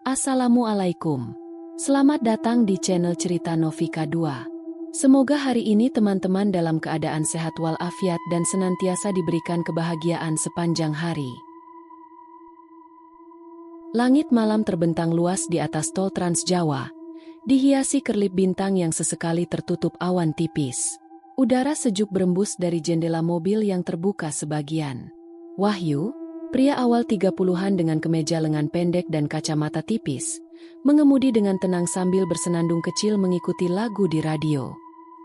Assalamualaikum. Selamat datang di channel Cerita Novika 2. Semoga hari ini teman-teman dalam keadaan sehat walafiat dan senantiasa diberikan kebahagiaan sepanjang hari. Langit malam terbentang luas di atas tol Trans Jawa, dihiasi kerlip bintang yang sesekali tertutup awan tipis. Udara sejuk berembus dari jendela mobil yang terbuka sebagian. Wahyu, pria awal 30-an dengan kemeja lengan pendek dan kacamata tipis, mengemudi dengan tenang sambil bersenandung kecil mengikuti lagu di radio.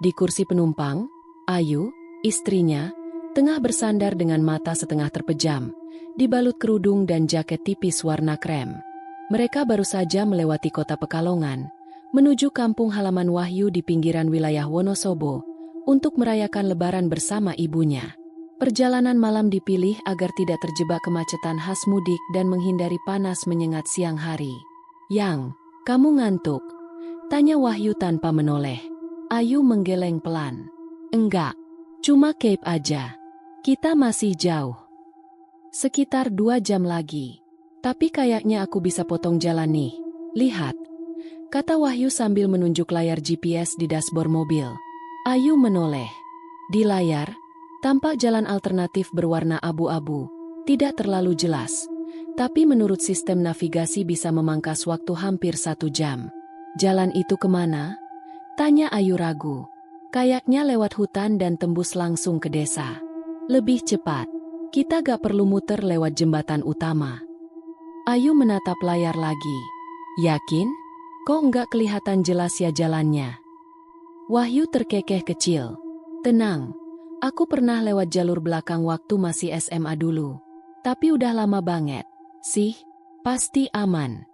Di kursi penumpang, Ayu, istrinya, tengah bersandar dengan mata setengah terpejam, dibalut kerudung dan jaket tipis warna krem. Mereka baru saja melewati kota Pekalongan, menuju kampung halaman Wahyu di pinggiran wilayah Wonosobo, untuk merayakan Lebaran bersama ibunya. Perjalanan malam dipilih agar tidak terjebak kemacetan khas mudik dan menghindari panas menyengat siang hari. "Yang, kamu ngantuk?" tanya Wahyu tanpa menoleh. Ayu menggeleng pelan. "Enggak, cuma cape aja. Kita masih jauh. Sekitar 2 jam lagi. Tapi kayaknya aku bisa potong jalan nih. Lihat," kata Wahyu sambil menunjuk layar GPS di dashboard mobil. Ayu menoleh. Di layar, tampak jalan alternatif berwarna abu-abu, tidak terlalu jelas, tapi menurut sistem navigasi bisa memangkas waktu hampir 1 jam. "Jalan itu kemana?" tanya Ayu ragu. "Kayaknya lewat hutan dan tembus langsung ke desa. Lebih cepat, kita gak perlu muter lewat jembatan utama." Ayu menatap layar lagi. "Yakin? Kok nggak kelihatan jelas ya jalannya?" Wahyu terkekeh kecil. "Tenang. Aku pernah lewat jalur belakang waktu masih SMA dulu. Tapi udah lama banget. Sih, pasti aman."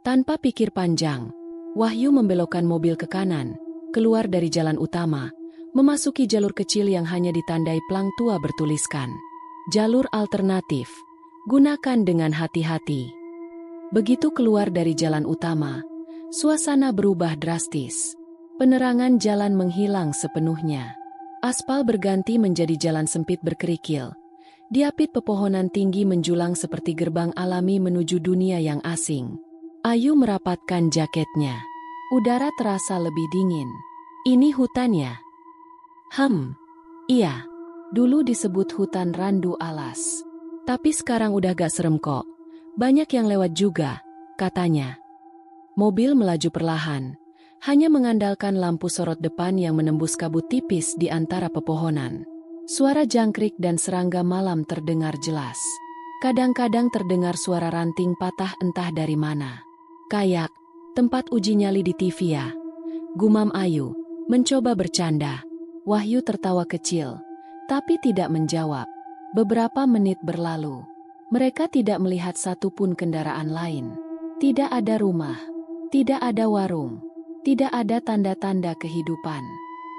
Tanpa pikir panjang, Wahyu membelokkan mobil ke kanan, keluar dari jalan utama, memasuki jalur kecil yang hanya ditandai plang tua bertuliskan, "Jalur alternatif. Gunakan dengan hati-hati." Begitu keluar dari jalan utama, suasana berubah drastis. Penerangan jalan menghilang sepenuhnya. Aspal berganti menjadi jalan sempit berkerikil. Diapit pepohonan tinggi menjulang seperti gerbang alami menuju dunia yang asing. Ayu merapatkan jaketnya. Udara terasa lebih dingin. "Ini hutan ya?" Iya. Dulu disebut hutan randu alas. Tapi sekarang udah gak serem kok. Banyak yang lewat juga," katanya. Mobil melaju perlahan, hanya mengandalkan lampu sorot depan yang menembus kabut tipis di antara pepohonan. Suara jangkrik dan serangga malam terdengar jelas. Kadang-kadang terdengar suara ranting patah entah dari mana. "Kayak tempat uji nyali di TV ya?" gumam Ayu, mencoba bercanda. Wahyu tertawa kecil, tapi tidak menjawab. Beberapa menit berlalu. Mereka tidak melihat satupun kendaraan lain. Tidak ada rumah, tidak ada warung, tidak ada tanda-tanda kehidupan.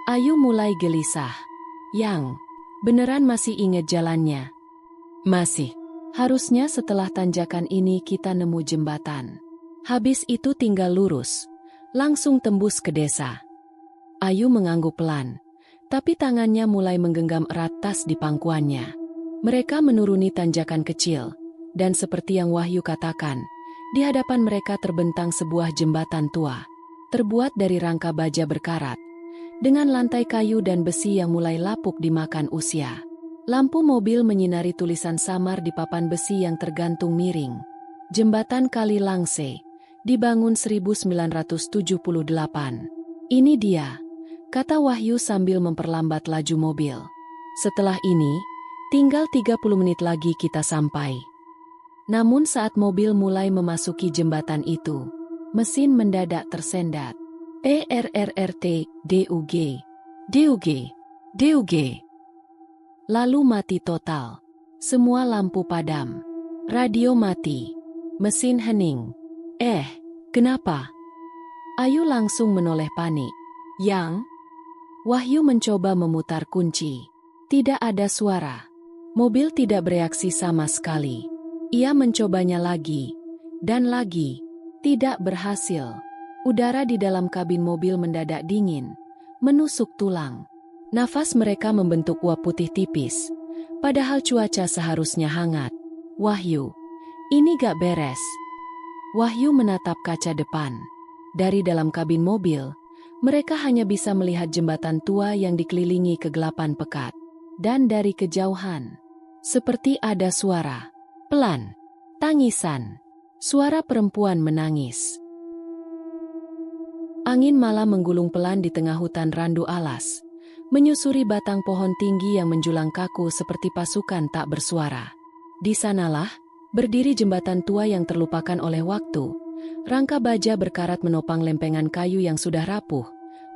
Ayu mulai gelisah. "Yang, beneran masih ingat jalannya?" "Masih. Harusnya setelah tanjakan ini kita nemu jembatan. Habis itu tinggal lurus, langsung tembus ke desa." Ayu mengangguk pelan, tapi tangannya mulai menggenggam erat tas di pangkuannya. Mereka menuruni tanjakan kecil, dan seperti yang Wahyu katakan, di hadapan mereka terbentang sebuah jembatan tua, terbuat dari rangka baja berkarat, dengan lantai kayu dan besi yang mulai lapuk dimakan usia. Lampu mobil menyinari tulisan samar di papan besi yang tergantung miring. "Jembatan Kali Langse, dibangun 1978. Ini dia," kata Wahyu sambil memperlambat laju mobil. "Setelah ini, tinggal 30 menit lagi kita sampai." Namun saat mobil mulai memasuki jembatan itu, mesin mendadak tersendat. "ERRRT, DUG, DUG, DUG." Lalu mati total. Semua lampu padam. Radio mati. Mesin hening. Kenapa?" Ayu langsung menoleh panik. "Yang?" Wahyu mencoba memutar kunci. Tidak ada suara. Mobil tidak bereaksi sama sekali. Ia mencobanya lagi, dan lagi. Tidak berhasil. Udara di dalam kabin mobil mendadak dingin, menusuk tulang. Nafas mereka membentuk uap putih tipis, padahal cuaca seharusnya hangat. "Wahyu, ini gak beres." Wahyu menatap kaca depan. Dari dalam kabin mobil, mereka hanya bisa melihat jembatan tua yang dikelilingi kegelapan pekat. Dan dari kejauhan, seperti ada suara pelan, tangisan, suara perempuan menangis. Angin malam menggulung pelan di tengah hutan randu alas, menyusuri batang pohon tinggi yang menjulang kaku seperti pasukan tak bersuara. Di sanalah, berdiri jembatan tua yang terlupakan oleh waktu. Rangka baja berkarat menopang lempengan kayu yang sudah rapuh.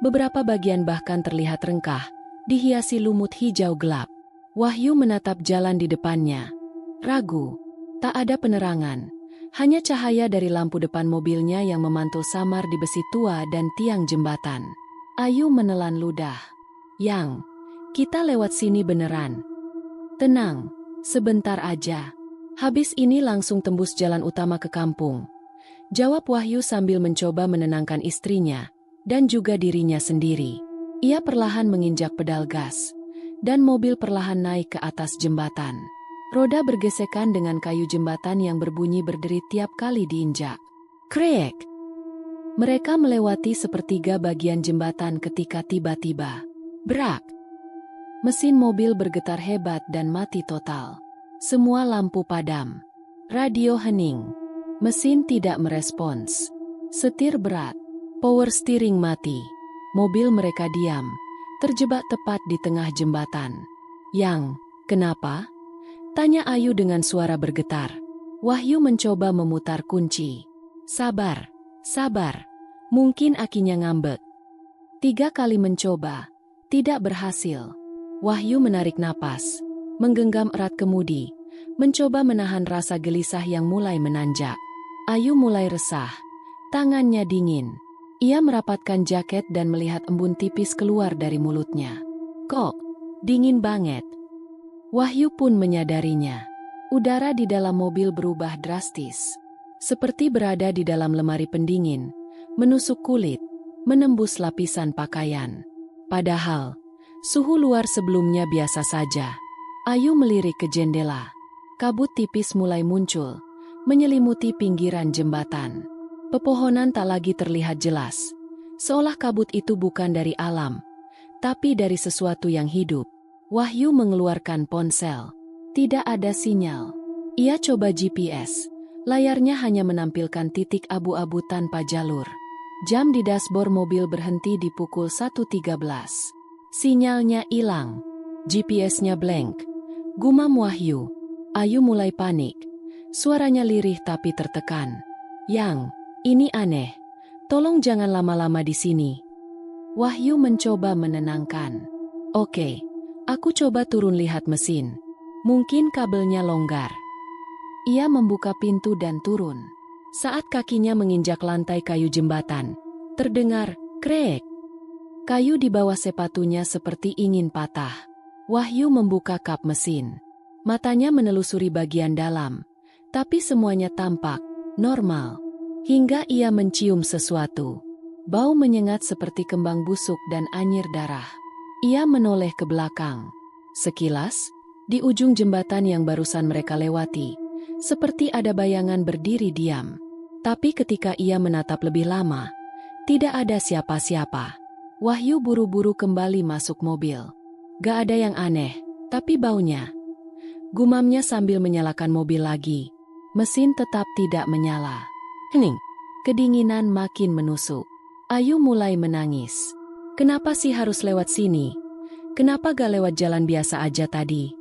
Beberapa bagian bahkan terlihat rengkah, dihiasi lumut hijau gelap. Wahyu menatap jalan di depannya. Ragu. Tak ada penerangan. Hanya cahaya dari lampu depan mobilnya yang memantul samar di besi tua dan tiang jembatan. Ayu menelan ludah. Yang, kita lewat sini beneran. Tenang, sebentar aja. Habis ini langsung tembus jalan utama ke kampung. Jawab Wahyu sambil mencoba menenangkan istrinya, dan juga dirinya sendiri. Ia perlahan menginjak pedal gas, dan mobil perlahan naik ke atas jembatan. Roda bergesekan dengan kayu jembatan yang berbunyi berderit tiap kali diinjak. Krek! Mereka melewati sepertiga bagian jembatan ketika tiba-tiba. Brak! Mesin mobil bergetar hebat dan mati total. Semua lampu padam. Radio hening. Mesin tidak merespons. Setir berat. Power steering mati. Mobil mereka diam, terjebak tepat di tengah jembatan. Yang, kenapa? Tanya Ayu dengan suara bergetar. Wahyu mencoba memutar kunci. Sabar, sabar. Mungkin akinya ngambek. 3 kali mencoba, tidak berhasil. Wahyu menarik napas, menggenggam erat kemudi, mencoba menahan rasa gelisah yang mulai menanjak. Ayu mulai resah, tangannya dingin. Ia merapatkan jaket dan melihat embun tipis keluar dari mulutnya. Kok, dingin banget. Wahyu pun menyadarinya. Udara di dalam mobil berubah drastis. Seperti berada di dalam lemari pendingin, menusuk kulit, menembus lapisan pakaian. Padahal, suhu luar sebelumnya biasa saja. Ayu melirik ke jendela. Kabut tipis mulai muncul, menyelimuti pinggiran jembatan. Pepohonan tak lagi terlihat jelas, seolah kabut itu bukan dari alam, tapi dari sesuatu yang hidup. Wahyu mengeluarkan ponsel. Tidak ada sinyal. Ia coba GPS. Layarnya hanya menampilkan titik abu-abu tanpa jalur. Jam di dashboard mobil berhenti di pukul 1.13. Sinyalnya hilang. GPS-nya blank. Gumam Wahyu. Ayu mulai panik. Suaranya lirih tapi tertekan. Yang, ini aneh. Tolong jangan lama-lama di sini. Wahyu mencoba menenangkan. Oke, aku coba turun lihat mesin. Mungkin kabelnya longgar. Ia membuka pintu dan turun. Saat kakinya menginjak lantai kayu jembatan, terdengar krek. Kayu di bawah sepatunya seperti ingin patah. Wahyu membuka kap mesin. Matanya menelusuri bagian dalam, tapi semuanya tampak normal. Hingga ia mencium sesuatu. Bau menyengat seperti kembang busuk dan anyir darah. Ia menoleh ke belakang. Sekilas, di ujung jembatan yang barusan mereka lewati, seperti ada bayangan berdiri diam. Tapi ketika ia menatap lebih lama, tidak ada siapa-siapa. Wahyu buru-buru kembali masuk mobil. Gak ada yang aneh, tapi baunya. Gumamnya sambil menyalakan mobil lagi. Mesin tetap tidak menyala. Hening. Kedinginan makin menusuk. Ayu mulai menangis. Kenapa sih harus lewat sini? Kenapa gak lewat jalan biasa aja tadi?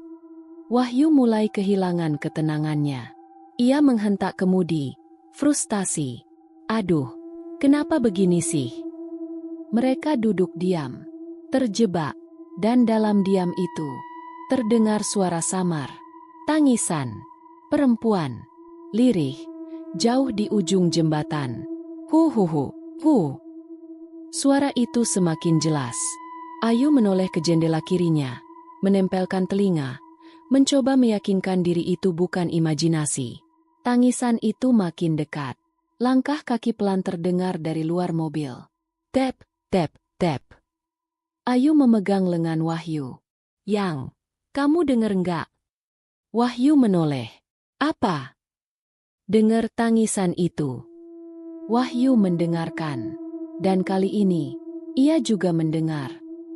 Wahyu mulai kehilangan ketenangannya. Ia menghentak kemudi. Frustasi. Aduh, kenapa begini sih? Mereka duduk diam. Terjebak. Dan dalam diam itu, terdengar suara samar. Tangisan. Perempuan. Lirih. Jauh di ujung jembatan. Hu. Suara itu semakin jelas. Ayu menoleh ke jendela kirinya, menempelkan telinga, mencoba meyakinkan diri itu bukan imajinasi. Tangisan itu makin dekat. Langkah kaki pelan terdengar dari luar mobil. Tap, tap, tap. Ayu memegang lengan Wahyu. Yang, kamu denger nggak? Wahyu menoleh. Apa? Dengar tangisan itu. Wahyu mendengarkan. Dan kali ini, ia juga mendengar.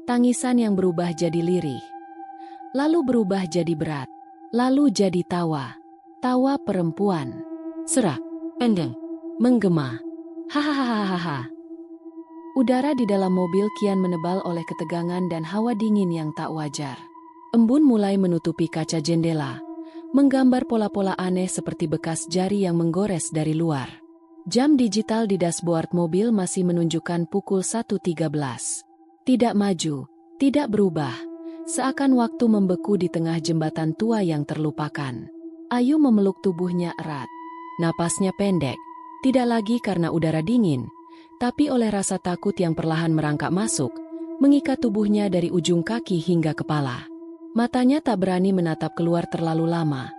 Tangisan yang berubah jadi lirih. Lalu berubah jadi berat. Lalu jadi tawa. Tawa perempuan. Serak. Pendek. Menggema. Hahaha. Udara di dalam mobil kian menebal oleh ketegangan dan hawa dingin yang tak wajar. Embun mulai menutupi kaca jendela, menggambar pola-pola aneh seperti bekas jari yang menggores dari luar. Jam digital di dashboard mobil masih menunjukkan pukul 1.13. Tidak maju, tidak berubah, seakan waktu membeku di tengah jembatan tua yang terlupakan. Ayu memeluk tubuhnya erat. Napasnya pendek, tidak lagi karena udara dingin, tapi oleh rasa takut yang perlahan merangkak masuk, mengikat tubuhnya dari ujung kaki hingga kepala. Matanya tak berani menatap keluar terlalu lama,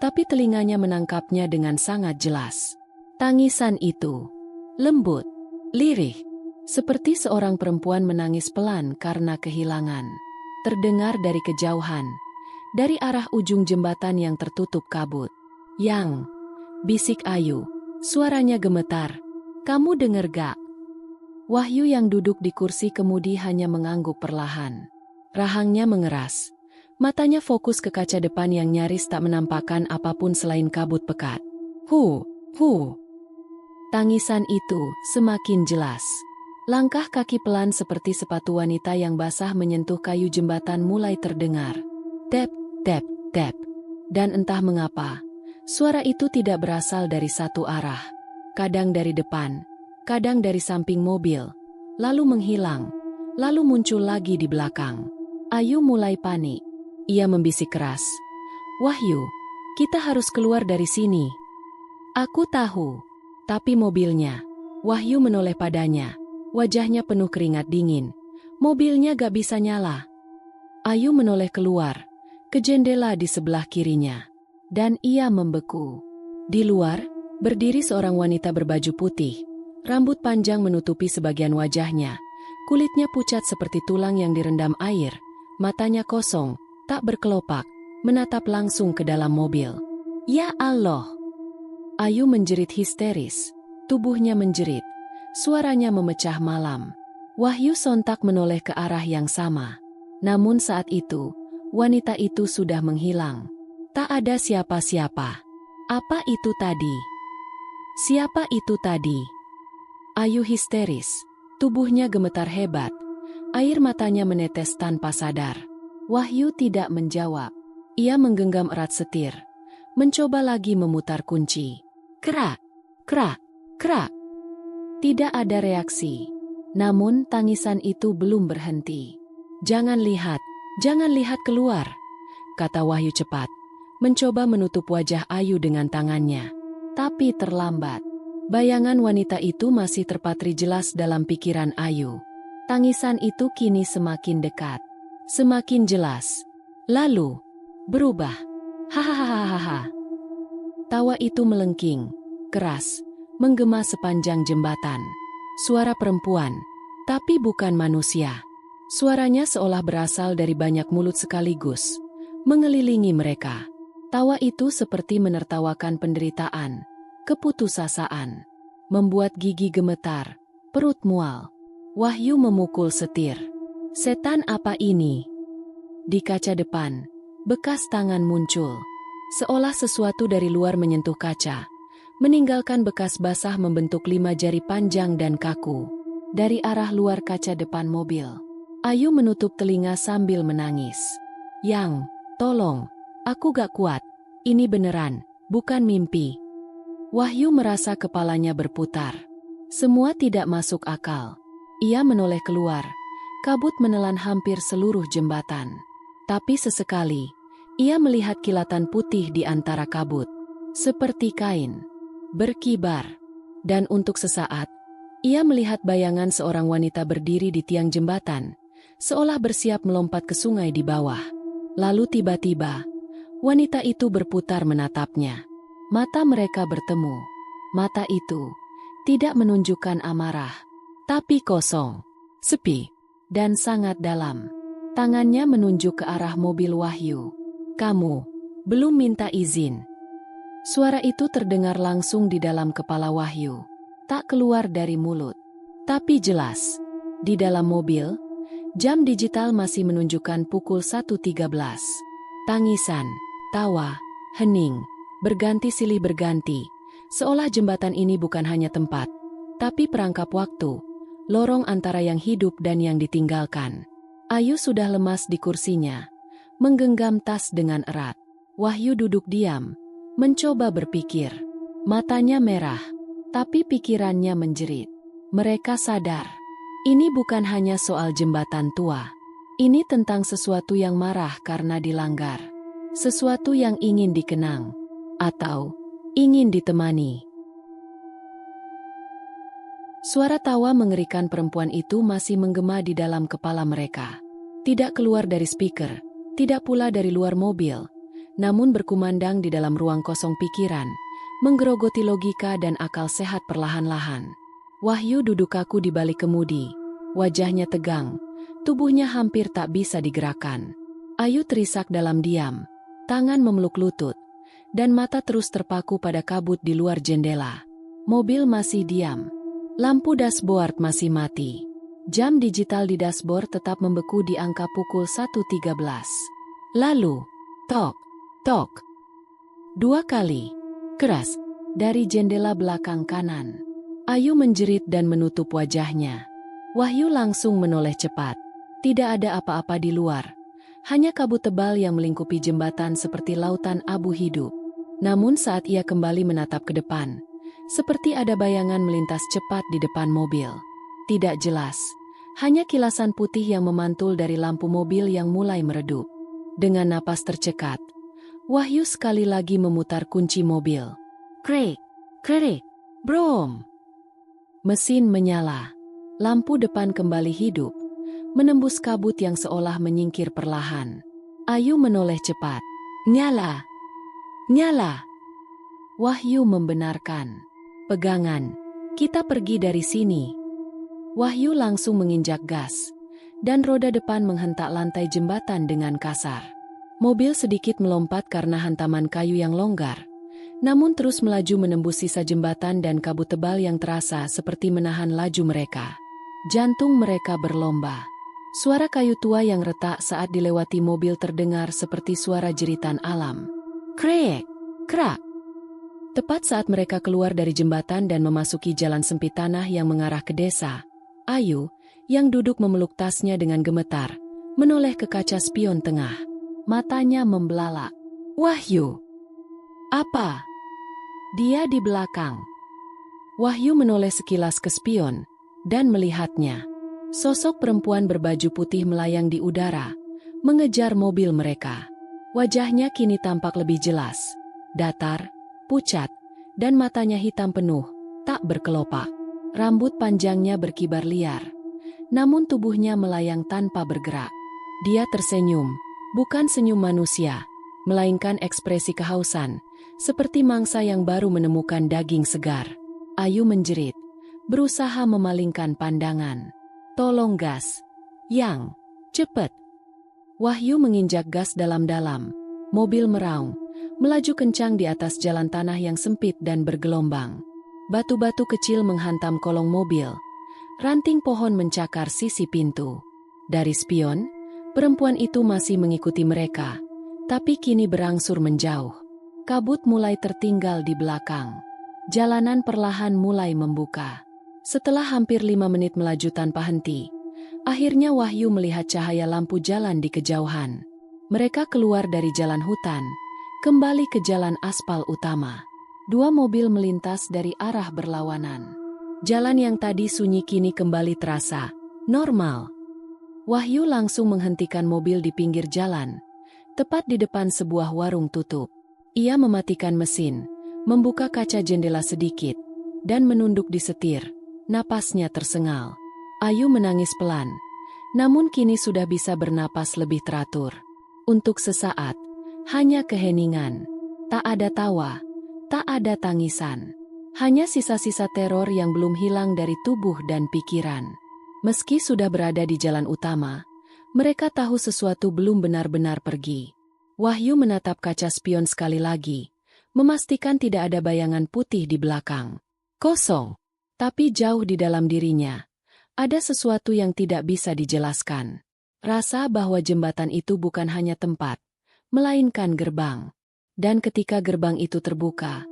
tapi telinganya menangkapnya dengan sangat jelas. Tangisan itu lembut, lirih, seperti seorang perempuan menangis pelan karena kehilangan. Terdengar dari kejauhan, dari arah ujung jembatan yang tertutup kabut. "Yang," bisik Ayu, suaranya gemetar. "Kamu dengar gak?" Wahyu yang duduk di kursi kemudi hanya mengangguk perlahan. Rahangnya mengeras. Matanya fokus ke kaca depan yang nyaris tak menampakkan apapun selain kabut pekat. Hu. Tangisan itu semakin jelas. Langkah kaki pelan seperti sepatu wanita yang basah menyentuh kayu jembatan mulai terdengar. Tap, tap, tap. Dan entah mengapa, suara itu tidak berasal dari satu arah. Kadang dari depan, kadang dari samping mobil, lalu menghilang, lalu muncul lagi di belakang. Ayu mulai panik. Ia membisik keras. "Wahyu, kita harus keluar dari sini." "Aku tahu." Tapi mobilnya. Wahyu menoleh padanya. Wajahnya penuh keringat dingin. Mobilnya gak bisa nyala. Ayu menoleh keluar, ke jendela di sebelah kirinya. Dan ia membeku. Di luar, berdiri seorang wanita berbaju putih. Rambut panjang menutupi sebagian wajahnya. Kulitnya pucat seperti tulang yang direndam air. Matanya kosong, tak berkelopak, menatap langsung ke dalam mobil. "Ya Allah!" Ayu menjerit histeris. Tubuhnya menjerit. Suaranya memecah malam. Wahyu sontak menoleh ke arah yang sama. Namun saat itu, wanita itu sudah menghilang. Tak ada siapa-siapa. Apa itu tadi? Siapa itu tadi? Ayu histeris. Tubuhnya gemetar hebat. Air matanya menetes tanpa sadar. Wahyu tidak menjawab. Ia menggenggam erat setir. Mencoba lagi memutar kunci. Kerak, kerak, kerak. Tidak ada reaksi. Namun tangisan itu belum berhenti. Jangan lihat keluar," kata Wahyu cepat. Mencoba menutup wajah Ayu dengan tangannya. Tapi terlambat. Bayangan wanita itu masih terpatri jelas dalam pikiran Ayu. Tangisan itu kini semakin dekat. Semakin jelas. Lalu, berubah. Hahaha. Tawa itu melengking, keras, menggema sepanjang jembatan. Suara perempuan, tapi bukan manusia. Suaranya seolah berasal dari banyak mulut sekaligus, mengelilingi mereka. Tawa itu seperti menertawakan penderitaan, keputusasaan, membuat gigi gemetar, perut mual. Wahyu memukul setir. "Setan apa ini?" Di kaca depan, bekas tangan muncul. Seolah sesuatu dari luar menyentuh kaca, meninggalkan bekas basah membentuk 5 jari panjang dan kaku. Dari arah luar kaca depan mobil, Ayu menutup telinga sambil menangis. "Yang, tolong, aku gak kuat. Ini beneran, bukan mimpi." Wahyu merasa kepalanya berputar. Semua tidak masuk akal. Ia menoleh keluar. Kabut menelan hampir seluruh jembatan. Tapi sesekali, ia melihat kilatan putih di antara kabut. Seperti kain. Berkibar. Dan untuk sesaat, ia melihat bayangan seorang wanita berdiri di tiang jembatan, seolah bersiap melompat ke sungai di bawah. Lalu tiba-tiba, wanita itu berputar menatapnya. Mata mereka bertemu. Mata itu tidak menunjukkan amarah, tapi kosong, sepi, dan sangat dalam. Tangannya menunjuk ke arah mobil Wahyu. "Kamu belum minta izin." Suara itu terdengar langsung di dalam kepala Wahyu. Tak keluar dari mulut. Tapi jelas. Di dalam mobil, jam digital masih menunjukkan pukul 1.13. Tangisan, tawa, hening, berganti silih berganti. Seolah jembatan ini bukan hanya tempat, tapi perangkap waktu, lorong antara yang hidup dan yang ditinggalkan. Ayu sudah lemas di kursinya, menggenggam tas dengan erat. Wahyu duduk diam, mencoba berpikir. Matanya merah, tapi pikirannya menjerit. Mereka sadar, ini bukan hanya soal jembatan tua. Ini tentang sesuatu yang marah karena dilanggar. Sesuatu yang ingin dikenang, atau ingin ditemani. Suara tawa mengerikan perempuan itu masih menggema di dalam kepala mereka. Tidak keluar dari speaker, tidak pula dari luar mobil, namun berkumandang di dalam ruang kosong pikiran, menggerogoti logika dan akal sehat perlahan-lahan. Wahyu duduk kaku di balik kemudi, wajahnya tegang, tubuhnya hampir tak bisa digerakkan. Ayu terisak dalam diam, tangan memeluk lutut, dan mata terus terpaku pada kabut di luar jendela. Mobil masih diam. Lampu dashboard masih mati. Jam digital di dashboard tetap membeku di angka pukul 1.13. Lalu, tok, tok. 2 kali, keras, dari jendela belakang kanan. Ayu menjerit dan menutup wajahnya. Wahyu langsung menoleh cepat. Tidak ada apa-apa di luar. Hanya kabut tebal yang melingkupi jembatan seperti lautan abu hidup. Namun saat ia kembali menatap ke depan, seperti ada bayangan melintas cepat di depan mobil. Tidak jelas, hanya kilasan putih yang memantul dari lampu mobil yang mulai meredup. Dengan napas tercekat, Wahyu sekali lagi memutar kunci mobil. Krek, krek, brom. Mesin menyala. Lampu depan kembali hidup, menembus kabut yang seolah menyingkir perlahan. Ayu menoleh cepat. Nyala, nyala. Wahyu membenarkan. Pegangan, kita pergi dari sini. Wahyu langsung menginjak gas, dan roda depan menghentak lantai jembatan dengan kasar. Mobil sedikit melompat karena hantaman kayu yang longgar, namun terus melaju menembus sisa jembatan dan kabut tebal yang terasa seperti menahan laju mereka. Jantung mereka berlomba. Suara kayu tua yang retak saat dilewati mobil terdengar seperti suara jeritan alam. Krek, krak. Tepat saat mereka keluar dari jembatan dan memasuki jalan sempit tanah yang mengarah ke desa, Ayu, yang duduk memeluk tasnya dengan gemetar, menoleh ke kaca spion tengah. Matanya membelalak. Wahyu! Apa? Dia di belakang. Wahyu menoleh sekilas ke spion, dan melihatnya. Sosok perempuan berbaju putih melayang di udara, mengejar mobil mereka. Wajahnya kini tampak lebih jelas, datar, pucat, dan matanya hitam penuh, tak berkelopak. Rambut panjangnya berkibar liar, namun tubuhnya melayang tanpa bergerak. Dia tersenyum, bukan senyum manusia, melainkan ekspresi kehausan, seperti mangsa yang baru menemukan daging segar. Ayu menjerit, berusaha memalingkan pandangan. Tolong gas, yang cepet. Wahyu menginjak gas dalam-dalam. Mobil meraung, melaju kencang di atas jalan tanah yang sempit dan bergelombang. Batu-batu kecil menghantam kolong mobil. Ranting pohon mencakar sisi pintu. Dari spion, perempuan itu masih mengikuti mereka, tapi kini berangsur menjauh. Kabut mulai tertinggal di belakang. Jalanan perlahan mulai membuka. Setelah hampir 5 menit melaju tanpa henti, akhirnya Wahyu melihat cahaya lampu jalan di kejauhan. Mereka keluar dari jalan hutan, kembali ke jalan aspal utama. 2 mobil melintas dari arah berlawanan. Jalan yang tadi sunyi kini kembali terasa normal. Wahyu langsung menghentikan mobil di pinggir jalan, tepat di depan sebuah warung tutup. Ia mematikan mesin, membuka kaca jendela sedikit, dan menunduk di setir. Napasnya tersengal. Ayu menangis pelan, namun kini sudah bisa bernapas lebih teratur. Untuk sesaat, hanya keheningan. Tak ada tawa, tak ada tangisan. Hanya sisa-sisa teror yang belum hilang dari tubuh dan pikiran. Meski sudah berada di jalan utama, mereka tahu sesuatu belum benar-benar pergi. Wahyu menatap kaca spion sekali lagi, memastikan tidak ada bayangan putih di belakang. Kosong. Tapi jauh di dalam dirinya, ada sesuatu yang tidak bisa dijelaskan. Rasa bahwa jembatan itu bukan hanya tempat, melainkan gerbang. Dan ketika gerbang itu terbuka,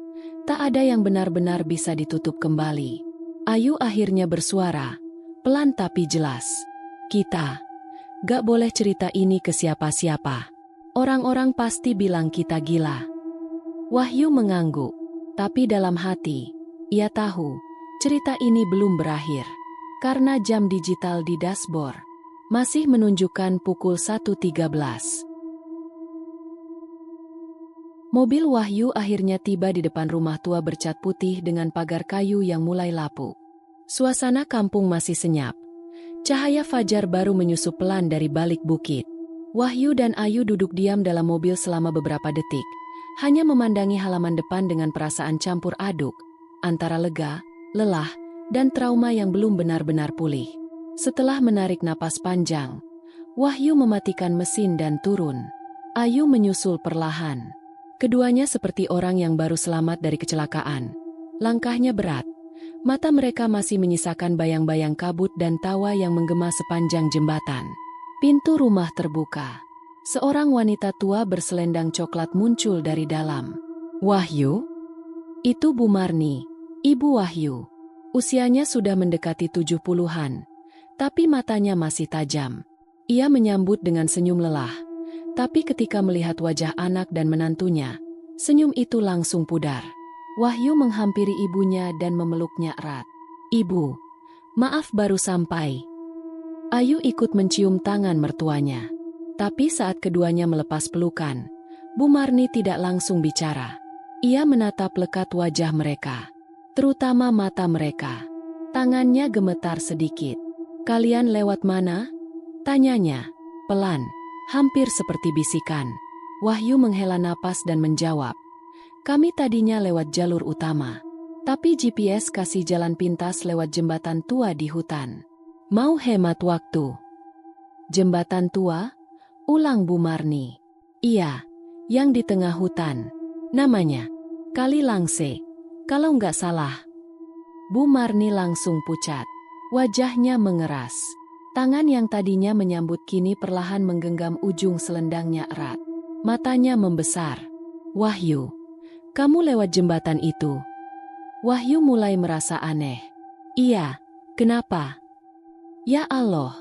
tak ada yang benar-benar bisa ditutup kembali. Ayu akhirnya bersuara, pelan tapi jelas. Kita gak boleh cerita ini ke siapa-siapa. Orang-orang pasti bilang kita gila. Wahyu mengangguk, tapi dalam hati, ia tahu cerita ini belum berakhir. Karena jam digital di dashboard masih menunjukkan pukul 1.13. Mobil Wahyu akhirnya tiba di depan rumah tua bercat putih dengan pagar kayu yang mulai lapuk. Suasana kampung masih senyap. Cahaya fajar baru menyusup pelan dari balik bukit. Wahyu dan Ayu duduk diam dalam mobil selama beberapa detik, hanya memandangi halaman depan dengan perasaan campur aduk, antara lega, lelah, dan trauma yang belum benar-benar pulih. Setelah menarik napas panjang, Wahyu mematikan mesin dan turun. Ayu menyusul perlahan. Keduanya seperti orang yang baru selamat dari kecelakaan. Langkahnya berat. Mata mereka masih menyisakan bayang-bayang kabut dan tawa yang menggema sepanjang jembatan. Pintu rumah terbuka. Seorang wanita tua berselendang coklat muncul dari dalam. Wahyu? Itu Bu Marni, Ibu Wahyu. Usianya sudah mendekati 70-an, tapi matanya masih tajam. Ia menyambut dengan senyum lelah. Tapi ketika melihat wajah anak dan menantunya, senyum itu langsung pudar. Wahyu menghampiri ibunya dan memeluknya erat. "Ibu, maaf baru sampai." Ayu ikut mencium tangan mertuanya. Tapi saat keduanya melepas pelukan, Bu Marni tidak langsung bicara. Ia menatap lekat wajah mereka, terutama mata mereka. Tangannya gemetar sedikit. "Kalian lewat mana?" tanyanya, pelan. Hampir seperti bisikan. Wahyu menghela napas dan menjawab, "Kami tadinya lewat jalur utama, tapi GPS kasih jalan pintas lewat jembatan tua di hutan. Mau hemat waktu." "Jembatan tua?" ulang Bu Marni. "Iya, yang di tengah hutan. Namanya Kali Langse, kalau nggak salah." Bu Marni langsung pucat. Wajahnya mengeras. Tangan yang tadinya menyambut kini perlahan menggenggam ujung selendangnya erat. Matanya membesar. "Wahyu, kamu lewat jembatan itu?" Wahyu mulai merasa aneh. "Iya, kenapa?" "Ya Allah."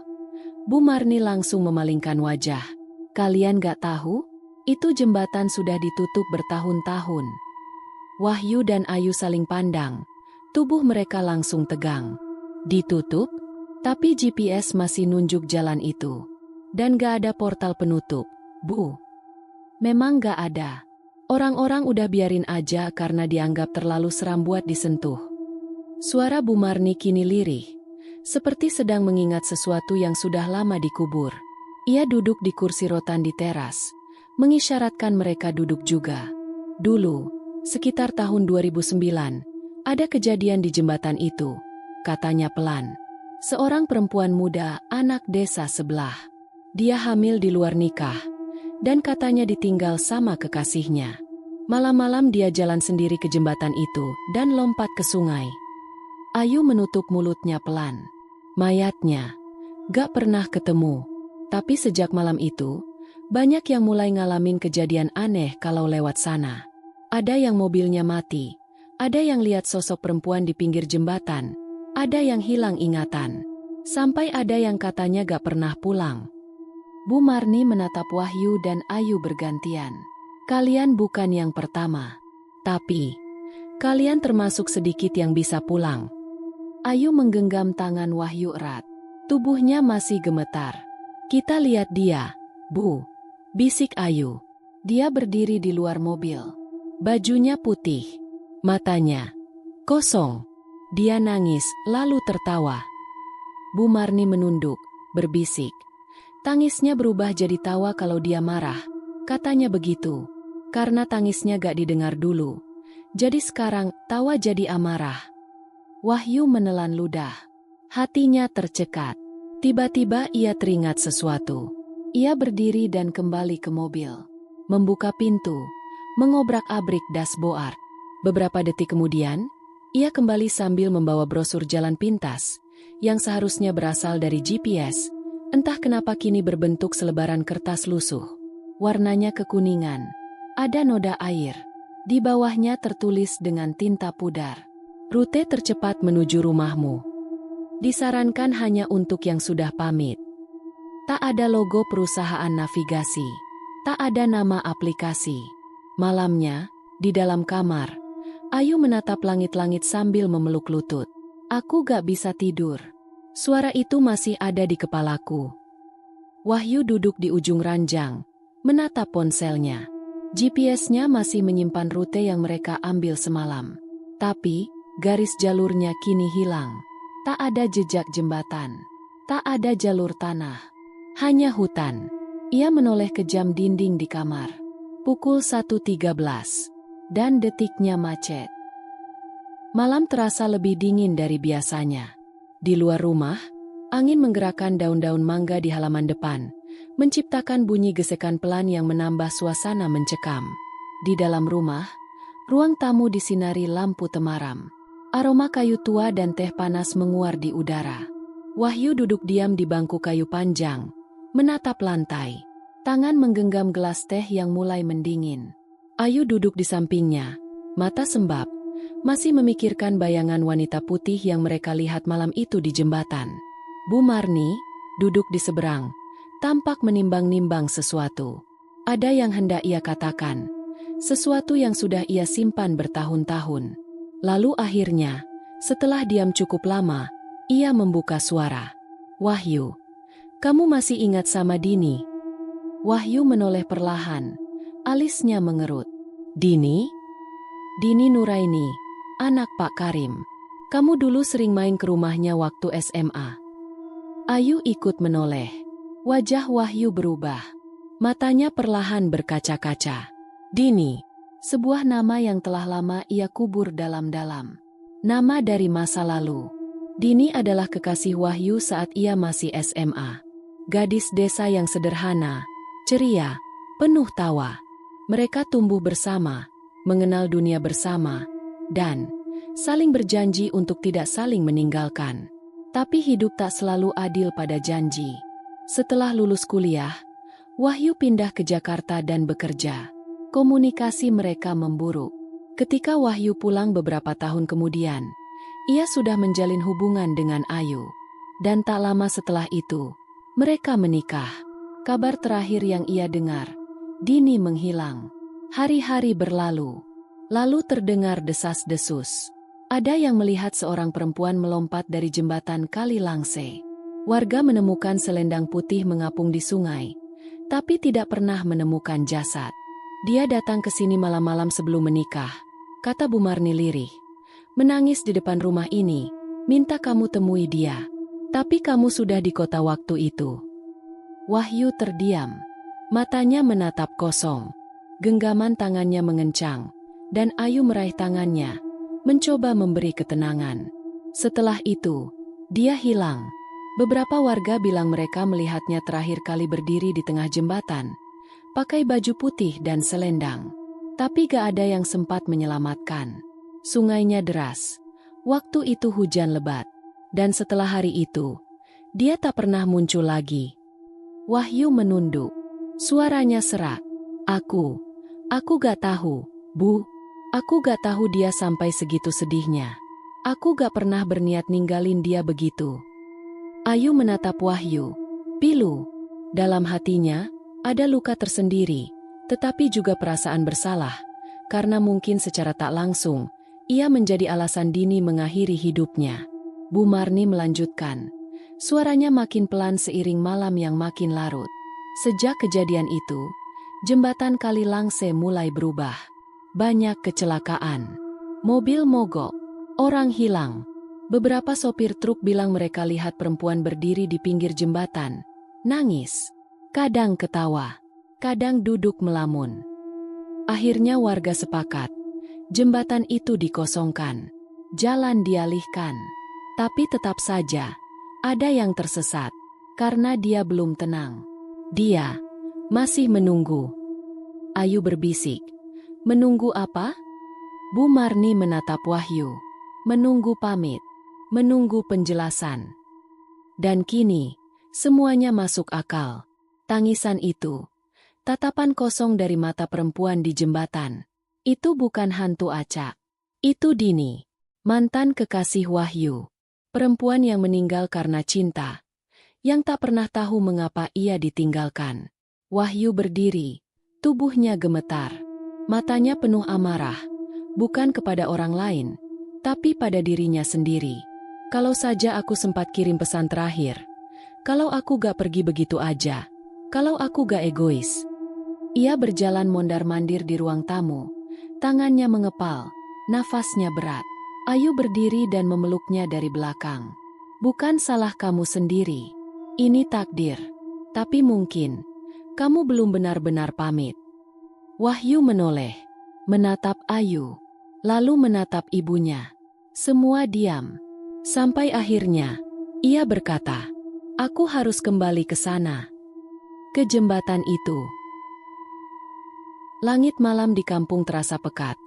Bu Marni langsung memalingkan wajah. "Kalian gak tahu? Itu jembatan sudah ditutup bertahun-tahun." Wahyu dan Ayu saling pandang. Tubuh mereka langsung tegang. "Ditutup? Tapi GPS masih nunjuk jalan itu. Dan gak ada portal penutup, Bu." "Memang gak ada. Orang-orang udah biarin aja karena dianggap terlalu seram buat disentuh." Suara Bu Marni kini lirih, seperti sedang mengingat sesuatu yang sudah lama dikubur. Ia duduk di kursi rotan di teras, mengisyaratkan mereka duduk juga. "Dulu, sekitar tahun 2009, ada kejadian di jembatan itu," katanya pelan. "Seorang perempuan muda, anak desa sebelah. Dia hamil di luar nikah, dan katanya ditinggal sama kekasihnya. Malam-malam dia jalan sendiri ke jembatan itu dan lompat ke sungai." Ayu menutup mulutnya pelan. "Mayatnya gak pernah ketemu. Tapi sejak malam itu, banyak yang mulai ngalamin kejadian aneh kalau lewat sana. Ada yang mobilnya mati, ada yang lihat sosok perempuan di pinggir jembatan, ada yang hilang ingatan, sampai ada yang katanya gak pernah pulang." Bu Marni menatap Wahyu dan Ayu bergantian. "Kalian bukan yang pertama. Tapi, kalian termasuk sedikit yang bisa pulang." Ayu menggenggam tangan Wahyu erat. Tubuhnya masih gemetar. "Kita lihat dia, Bu," bisik Ayu. Dia berdiri di luar mobil. Bajunya putih, matanya kosong. Dia nangis, lalu tertawa. Bu Marni menunduk, berbisik. Tangisnya berubah jadi tawa kalau dia marah. Katanya begitu. Karena tangisnya gak didengar dulu. Jadi sekarang, tawa jadi amarah. Wahyu menelan ludah. Hatinya tercekat. Tiba-tiba ia teringat sesuatu. Ia berdiri dan kembali ke mobil. Membuka pintu. mengobrak-abrik dashboard. Beberapa detik kemudian, ia kembali sambil membawa brosur jalan pintas, yang seharusnya berasal dari GPS, entah kenapa kini berbentuk selebaran kertas lusuh. Warnanya kekuningan. Ada noda air. Di bawahnya tertulis dengan tinta pudar. Rute tercepat menuju rumahmu. Disarankan hanya untuk yang sudah pamit. Tak ada logo perusahaan navigasi. Tak ada nama aplikasi. Malamnya, di dalam kamar, Ayu menatap langit-langit sambil memeluk lutut. Aku gak bisa tidur. Suara itu masih ada di kepalaku. Wahyu duduk di ujung ranjang, menatap ponselnya. GPS-nya masih menyimpan rute yang mereka ambil semalam. Tapi, garis jalurnya kini hilang. Tak ada jejak jembatan. Tak ada jalur tanah. Hanya hutan. Ia menoleh ke jam dinding di kamar. Pukul 1.13. Dan detiknya macet. Malam terasa lebih dingin dari biasanya. Di luar rumah, angin menggerakkan daun-daun mangga di halaman depan, menciptakan bunyi gesekan pelan yang menambah suasana mencekam. Di dalam rumah, ruang tamu disinari lampu temaram. Aroma kayu tua dan teh panas menguar di udara. Wahyu duduk diam di bangku kayu panjang, menatap lantai. Tangan menggenggam gelas teh yang mulai mendingin. Ayu duduk di sampingnya, mata sembab, masih memikirkan bayangan wanita putih yang mereka lihat malam itu di jembatan. Bu Marni, duduk di seberang, tampak menimbang-nimbang sesuatu. Ada yang hendak ia katakan, sesuatu yang sudah ia simpan bertahun-tahun. Lalu akhirnya, setelah diam cukup lama, ia membuka suara. Wahyu, kamu masih ingat sama Dini? Wahyu menoleh perlahan, alisnya mengerut. Dini? Dini Nuraini, anak Pak Karim. Kamu dulu sering main ke rumahnya waktu SMA. Ayu ikut menoleh. Wajah Wahyu berubah. Matanya perlahan berkaca-kaca. Dini. Sebuah nama yang telah lama ia kubur dalam-dalam. Nama dari masa lalu. Dini adalah kekasih Wahyu saat ia masih SMA. Gadis desa yang sederhana, ceria, penuh tawa. Mereka tumbuh bersama, mengenal dunia bersama, dan saling berjanji untuk tidak saling meninggalkan. Tapi hidup tak selalu adil pada janji. Setelah lulus kuliah, Wahyu pindah ke Jakarta dan bekerja. Komunikasi mereka memburuk. Ketika Wahyu pulang beberapa tahun kemudian, ia sudah menjalin hubungan dengan Ayu. Dan tak lama setelah itu, mereka menikah. Kabar terakhir yang ia dengar, Dini menghilang. Hari-hari berlalu. Lalu terdengar desas-desus. Ada yang melihat seorang perempuan melompat dari jembatan Kali Langse. Warga menemukan selendang putih mengapung di sungai, tapi tidak pernah menemukan jasad. Dia datang ke sini malam-malam sebelum menikah, kata Bu Marni lirih. Menangis di depan rumah ini, minta kamu temui dia. Tapi kamu sudah di kota waktu itu. Wahyu terdiam. Matanya menatap kosong. Genggaman tangannya mengencang, dan Ayu meraih tangannya, mencoba memberi ketenangan. Setelah itu, dia hilang. Beberapa warga bilang mereka melihatnya terakhir kali berdiri di tengah jembatan, pakai baju putih dan selendang. Tapi gak ada yang sempat menyelamatkan. Sungainya deras. Waktu itu hujan lebat. Dan setelah hari itu, dia tak pernah muncul lagi. Wahyu menunduk. Suaranya serak. Aku gak tahu, Bu. Aku gak tahu dia sampai segitu sedihnya. Aku gak pernah berniat ninggalin dia begitu. Ayu menatap Wahyu. Pilu. Dalam hatinya, ada luka tersendiri, tetapi juga perasaan bersalah, karena mungkin secara tak langsung, ia menjadi alasan Dini mengakhiri hidupnya. Bu Marni melanjutkan. Suaranya makin pelan seiring malam yang makin larut. Sejak kejadian itu, jembatan Kali Langse mulai berubah. Banyak kecelakaan. Mobil mogok. Orang hilang. Beberapa sopir truk bilang mereka lihat perempuan berdiri di pinggir jembatan. Nangis. Kadang ketawa. Kadang duduk melamun. Akhirnya warga sepakat. Jembatan itu dikosongkan. Jalan dialihkan. Tapi tetap saja, ada yang tersesat. Karena dia belum tenang. Dia masih menunggu. Ayu berbisik. Menunggu apa? Bu Marni menatap Wahyu. Menunggu pamit. Menunggu penjelasan. Dan kini, semuanya masuk akal. Tangisan itu. Tatapan kosong dari mata perempuan di jembatan. Itu bukan hantu acak. Itu Dini. Mantan kekasih Wahyu. Perempuan yang meninggal karena cinta. Yang tak pernah tahu mengapa ia ditinggalkan. Wahyu berdiri. Tubuhnya gemetar. Matanya penuh amarah. Bukan kepada orang lain, tapi pada dirinya sendiri. Kalau saja aku sempat kirim pesan terakhir. Kalau aku gak pergi begitu aja. Kalau aku gak egois. Ia berjalan mondar-mandir di ruang tamu. Tangannya mengepal. Nafasnya berat. Ayu berdiri dan memeluknya dari belakang. Bukan salah kamu sendiri. Ini takdir. Tapi mungkin, kamu belum benar-benar pamit. Wahyu menoleh. Menatap Ayu. Lalu menatap ibunya. Semua diam. Sampai akhirnya, ia berkata, aku harus kembali ke sana. Ke jembatan itu. Langit malam di kampung terasa pekat.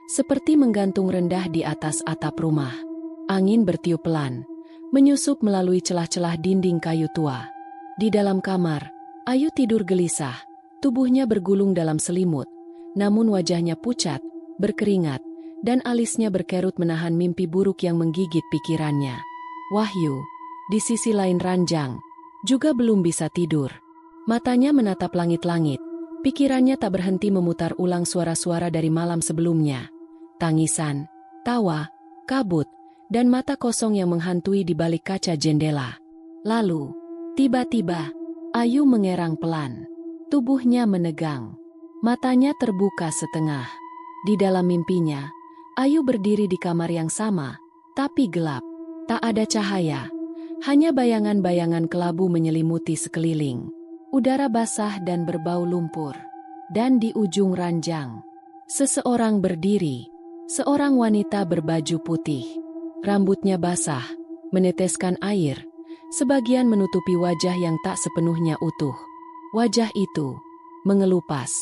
Seperti menggantung rendah di atas atap rumah. Angin bertiup pelan, menyusup melalui celah-celah dinding kayu tua. Di dalam kamar, Ayu tidur gelisah, tubuhnya bergulung dalam selimut, namun wajahnya pucat, berkeringat, dan alisnya berkerut menahan mimpi buruk yang menggigit pikirannya. Wahyu, di sisi lain ranjang, juga belum bisa tidur. Matanya menatap langit-langit, pikirannya tak berhenti memutar ulang suara-suara dari malam sebelumnya. Tangisan, tawa, kabut, dan mata kosong yang menghantui di balik kaca jendela. Lalu, tiba-tiba, Ayu mengerang pelan. Tubuhnya menegang. Matanya terbuka setengah. Di dalam mimpinya, Ayu berdiri di kamar yang sama, tapi gelap. Tak ada cahaya. Hanya bayangan-bayangan kelabu menyelimuti sekeliling. Udara basah dan berbau lumpur. Dan di ujung ranjang, seseorang berdiri. Seorang wanita berbaju putih. Rambutnya basah, meneteskan air, sebagian menutupi wajah yang tak sepenuhnya utuh. Wajah itu mengelupas,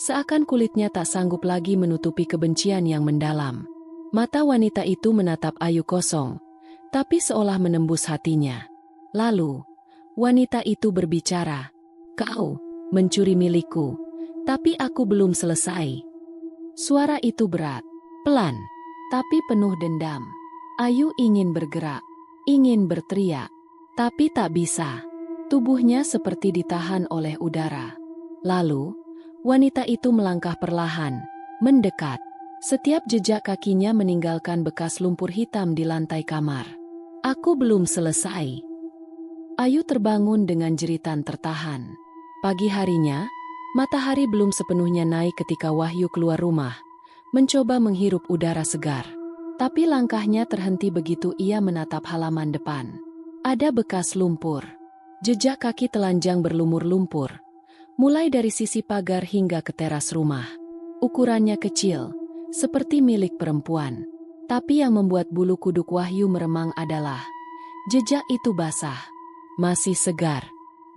seakan kulitnya tak sanggup lagi menutupi kebencian yang mendalam. Mata wanita itu menatap Ayu kosong, tapi seolah menembus hatinya. Lalu, wanita itu berbicara, "Kau mencuri milikku, tapi aku belum selesai." Suara itu berat. Pelan, tapi penuh dendam. Ayu ingin bergerak, ingin berteriak, tapi tak bisa. Tubuhnya seperti ditahan oleh udara. Lalu, wanita itu melangkah perlahan, mendekat. Setiap jejak kakinya meninggalkan bekas lumpur hitam di lantai kamar. Aku belum selesai. Ayu terbangun dengan jeritan tertahan. Pagi harinya, matahari belum sepenuhnya naik ketika Wahyu keluar rumah. Mencoba menghirup udara segar. Tapi langkahnya terhenti begitu ia menatap halaman depan. Ada bekas lumpur. Jejak kaki telanjang berlumur lumpur. Mulai dari sisi pagar hingga ke teras rumah. Ukurannya kecil, seperti milik perempuan. Tapi yang membuat bulu kuduk Wahyu meremang adalah jejak itu basah, masih segar,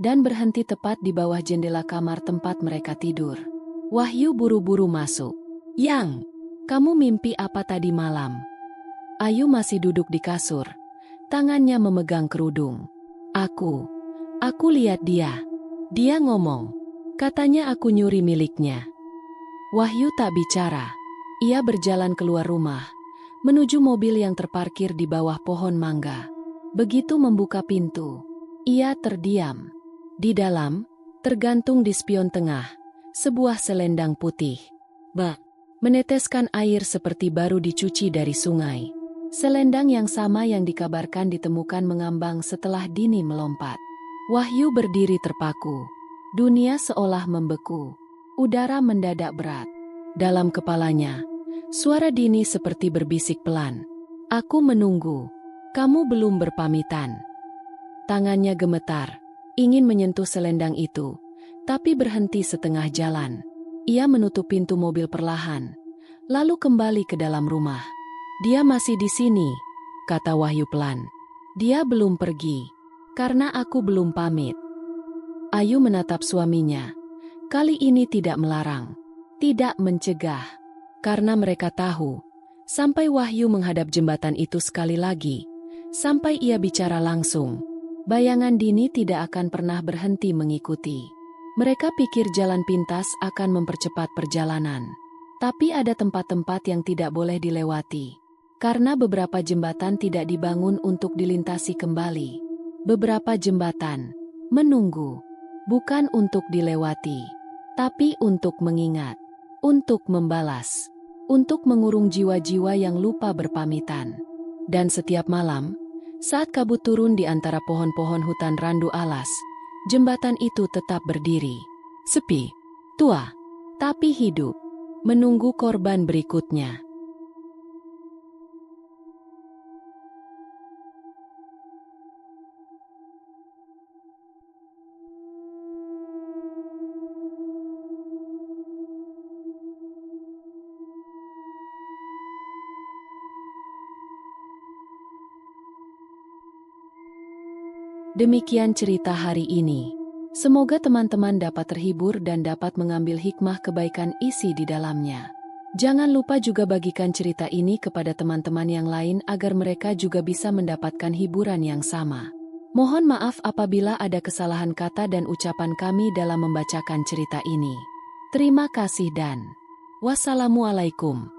dan berhenti tepat di bawah jendela kamar tempat mereka tidur. Wahyu buru-buru masuk. "Yang, kamu mimpi apa tadi malam?" Ayu masih duduk di kasur. Tangannya memegang kerudung. Aku lihat dia. Dia ngomong. Katanya aku nyuri miliknya." Wahyu tak bicara. Ia berjalan keluar rumah, menuju mobil yang terparkir di bawah pohon mangga. Begitu membuka pintu, ia terdiam. Di dalam, tergantung di spion tengah, sebuah selendang putih. Meneteskan air seperti baru dicuci dari sungai. Selendang yang sama yang dikabarkan ditemukan mengambang setelah Dini melompat. Wahyu berdiri terpaku. Dunia seolah membeku. Udara mendadak berat. Dalam kepalanya, suara Dini seperti berbisik pelan. "Aku menunggu. Kamu belum berpamitan." Tangannya gemetar, ingin menyentuh selendang itu, tapi berhenti setengah jalan. Ia menutup pintu mobil perlahan, lalu kembali ke dalam rumah. "Dia masih di sini," kata Wahyu pelan. "Dia belum pergi, karena aku belum pamit." Ayu menatap suaminya. Kali ini tidak melarang. tidak mencegah. Karena mereka tahu, sampai Wahyu menghadap jembatan itu sekali lagi, sampai ia bicara langsung, bayangan Dini tidak akan pernah berhenti mengikuti. Mereka pikir jalan pintas akan mempercepat perjalanan. Tapi ada tempat-tempat yang tidak boleh dilewati. Karena beberapa jembatan tidak dibangun untuk dilintasi kembali. Beberapa jembatan menunggu, bukan untuk dilewati, tapi untuk mengingat, untuk membalas, untuk mengurung jiwa-jiwa yang lupa berpamitan. Dan setiap malam, saat kabut turun di antara pohon-pohon hutan randu alas, jembatan itu tetap berdiri, sepi, tua, tapi hidup, menunggu korban berikutnya. Demikian cerita hari ini. Semoga teman-teman dapat terhibur dan dapat mengambil hikmah kebaikan isi di dalamnya. Jangan lupa juga bagikan cerita ini kepada teman-teman yang lain agar mereka juga bisa mendapatkan hiburan yang sama. Mohon maaf apabila ada kesalahan kata dan ucapan kami dalam membacakan cerita ini. Terima kasih dan wassalamualaikum.